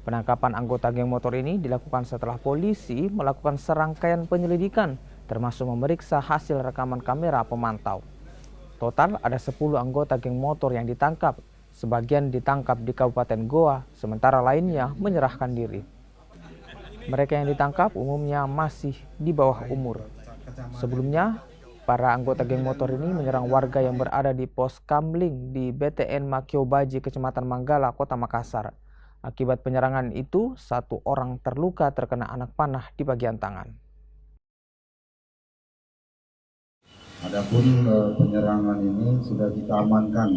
Penangkapan anggota geng motor ini dilakukan setelah polisi melakukan serangkaian penyelidikan, termasuk memeriksa hasil rekaman kamera pemantau. Total ada 10 anggota geng motor yang ditangkap. Sebagian ditangkap di Kabupaten Goa, sementara lainnya menyerahkan diri. Mereka yang ditangkap umumnya masih di bawah umur. Sebelumnya, para anggota geng motor ini menyerang warga yang berada di pos Kamling di BTN Makiobaji, Kecamatan Manggala, Kota Makassar. Akibat penyerangan itu, 1 orang terluka terkena anak panah di bagian tangan. Adapun penyerangan ini sudah kita amankan.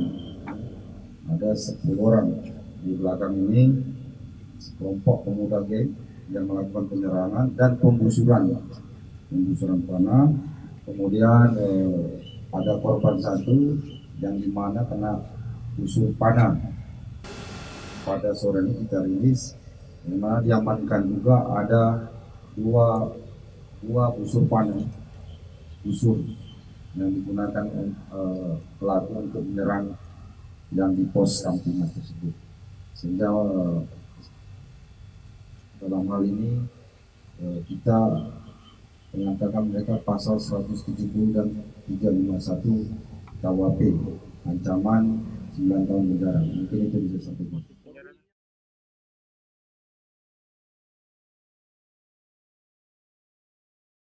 Ada 10 orang di belakang ini, sekelompok pemuda geng yang melakukan penyerangan dan pembusuran panah. Kemudian ada korban 1 yang dimana kena busur panah. Pada sore ini kita rilis, dimana diamankan juga ada dua busur panah, busur yang digunakan pelaku untuk menyerang yang di pos kampungan tersebut. Sehingga dalam hal ini kita menyatakan mereka pasal 170 dan 351 KUHP, ancaman 9 tahun penjara. Mungkin itu bisa sampaikan.